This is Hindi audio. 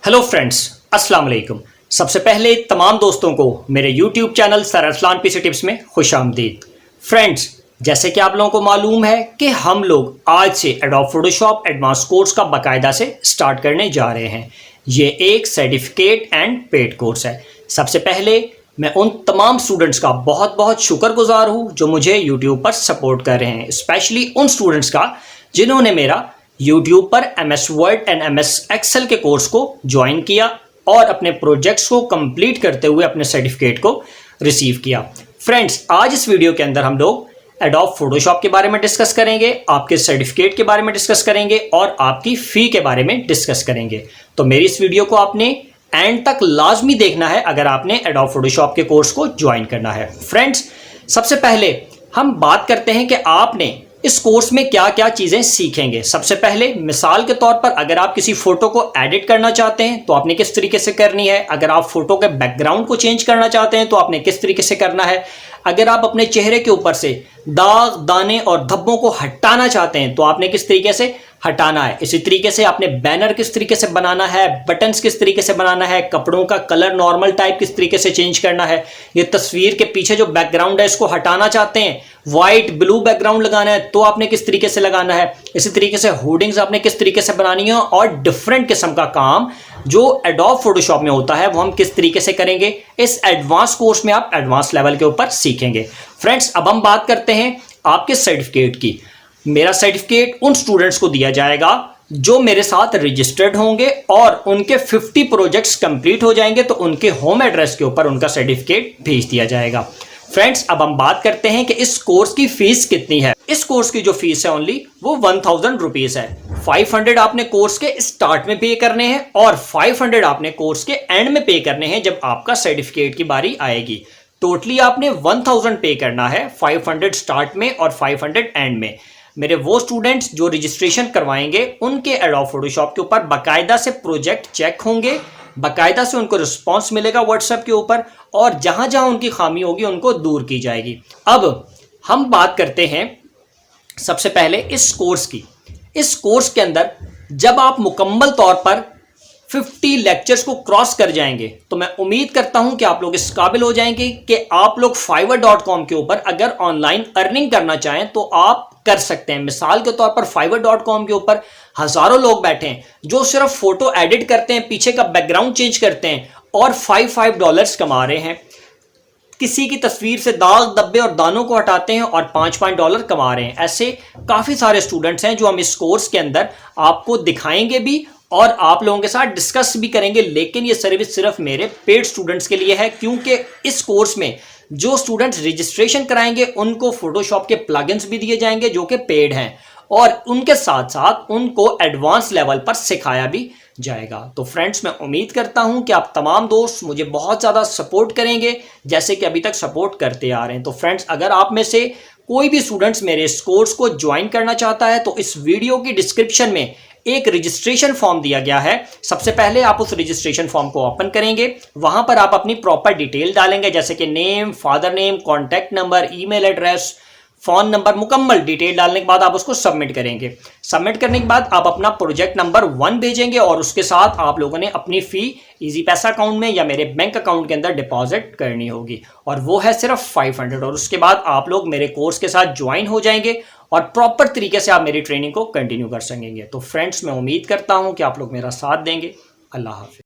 हेलो फ्रेंड्स, अस्सलाम वालेकुम। सबसे पहले तमाम दोस्तों को मेरे YouTube channel sir Arsalan PC tips में खुशामदीद। फ्रेंड्स, जैसे कि आप लोगों को मालूम है कि हम लोग आज से एडोब फोटोशॉप एडवांस कोर्स का बाकायदा से स्टार्ट करने जा रहे हैं। ये एक सर्टिफिकेट एंड पेड कोर्स है। सबसे पहले मैं उन तमाम स्टूडेंट्स का बहुत बहुत शुक्रगुजार हूँ जो मुझे यूट्यूब पर सपोर्ट कर रहे हैं, स्पेशली उन स्टूडेंट्स का जिन्होंने मेरा YouTube पर MS word and MS excel के कोर्स को ज्वाइन किया और अपने प्रोजेक्ट्स को कंप्लीट करते हुए अपने सर्टिफिकेट को रिसीव किया। फ्रेंड्स, आज इस वीडियो के अंदर हम लोग एडोब फोटोशॉप के बारे में डिस्कस करेंगे, आपके सर्टिफिकेट के बारे में डिस्कस करेंगे और आपकी फ़ी के बारे में डिस्कस करेंगे। तो मेरी इस वीडियो को आपने एंड तक लाजमी देखना है अगर आपने एडोब फोटोशॉप के कोर्स को ज्वाइन करना है। फ्रेंड्स, सबसे पहले हम बात करते हैं कि आपने इस कोर्स में क्या क्या चीज़ें सीखेंगे। सबसे पहले मिसाल के तौर पर अगर आप किसी फ़ोटो को एडिट करना चाहते हैं तो आपने किस तरीके से करनी है। अगर आप फ़ोटो के बैकग्राउंड को चेंज करना चाहते हैं तो आपने किस तरीके से करना है। अगर आप अपने चेहरे के ऊपर से दाग, दाने और धब्बों को हटाना चाहते हैं तो आपने किस तरीके से हटाना है। इसी तरीके से आपने बैनर किस तरीके से बनाना है, बटन्स किस तरीके से बनाना है, कपड़ों का कलर नॉर्मल टाइप किस तरीके से चेंज करना है। ये तस्वीर के पीछे जो बैकग्राउंड है इसको हटाना चाहते हैं, वाइट ब्लू बैकग्राउंड लगाना है तो आपने किस तरीके से लगाना है। इसी तरीके से होर्डिंग्स आपने किस तरीके से बनानी है और डिफरेंट किस्म का काम जो एडोब फोटोशॉप में होता है वो हम किस तरीके से करेंगे। इस एडवांस कोर्स में आप एडवांस लेवल के ऊपर सीखेंगे। फ्रेंड्स, अब हम बात करते हैं आपके सर्टिफिकेट की। मेरा सर्टिफिकेट उन स्टूडेंट्स को दिया जाएगा जो मेरे साथ रजिस्टर्ड होंगे और उनके 50 प्रोजेक्ट्स कंप्लीट हो जाएंगे तो उनके होम एड्रेस के ऊपर उनका सर्टिफिकेट भेज दिया जाएगा। फ्रेंड्स, अब हम बात करते हैं कि इस कोर्स की फीस कितनी है। इस कोर्स की जो फीस है ओनली वो 1000 रुपीज है। 500 आपने कोर्स के स्टार्ट में पे करने हैं और 500 आपने कोर्स के एंड में पे करने हैं जब आपका सर्टिफिकेट की बारी आएगी। टोटली आपने 1000 पे करना है, 500 स्टार्ट में और 500 एंड में। मेरे वो स्टूडेंट्स जो रजिस्ट्रेशन करवाएंगे उनके एडोब फोटोशॉप के ऊपर बाकायदा से प्रोजेक्ट चेक होंगे, बाकायदा से उनको रिस्पांस मिलेगा व्हाट्सएप के ऊपर और जहां जहां उनकी खामी होगी उनको दूर की जाएगी। अब हम बात करते हैं सबसे पहले इस कोर्स की। इस कोर्स के अंदर जब आप मुकम्मल तौर पर 50 लेक्चर्स को क्रॉस कर जाएंगे तो मैं उम्मीद करता हूं कि आप लोग इस काबिल हो जाएंगे कि आप लोग fiverr.com के ऊपर अगर ऑनलाइन अर्निंग करना चाहें तो आप कर सकते हैं। मिसाल के तौर पर fiverr.com के ऊपर हजारों लोग बैठे हैं जो सिर्फ फोटो एडिट करते हैं, पीछे का बैकग्राउंड चेंज करते हैं और $5 कमा रहे हैं। किसी की तस्वीर से दाग, धब्बे और दानों को हटाते हैं और $5 कमा रहे हैं। ऐसे काफ़ी सारे स्टूडेंट्स हैं जो हम इस कोर्स के अंदर आपको दिखाएंगे भी और आप लोगों के साथ डिस्कस भी करेंगे। लेकिन ये सर्विस सिर्फ मेरे पेड स्टूडेंट्स के लिए है क्योंकि इस कोर्स में जो स्टूडेंट्स रजिस्ट्रेशन कराएंगे उनको फोटोशॉप के प्लगइन्स भी दिए जाएंगे जो कि पेड हैं और उनके साथ साथ उनको एडवांस लेवल पर सिखाया भी जाएगा। तो फ्रेंड्स, मैं उम्मीद करता हूं कि आप तमाम दोस्त मुझे बहुत ज़्यादा सपोर्ट करेंगे जैसे कि अभी तक सपोर्ट करते आ रहे हैं। तो फ्रेंड्स, अगर आप में से कोई भी स्टूडेंट्स मेरे इस कोर्स को ज्वाइन करना चाहता है तो इस वीडियो की डिस्क्रिप्शन में एक रजिस्ट्रेशन फॉर्म दिया गया है। सबसे पहले आप उस रजिस्ट्रेशन फॉर्म को ओपन करेंगे, वहां पर आप अपनी प्रॉपर डिटेल डालेंगे जैसे कि name, father name, contact number, email address, phone number, मुकम्मल डिटेल डालने के बाद आप उसको सबमिट करेंगे। सबमिट करने के बाद आप अपना प्रोजेक्ट नंबर 1 भेजेंगे और उसके साथ आप लोगों ने अपनी फ़ी इजी पैसा अकाउंट में या मेरे बैंक अकाउंट के अंदर डिपॉजिट करनी होगी और वो है सिर्फ 500 और उसके बाद आप लोग मेरे कोर्स के साथ ज्वाइन हो जाएंगे और प्रॉपर तरीके से आप मेरी ट्रेनिंग को कंटिन्यू कर सकेंगे। तो फ्रेंड्स, मैं उम्मीद करता हूँ कि आप लोग मेरा साथ देंगे। अल्लाह हाफिज़।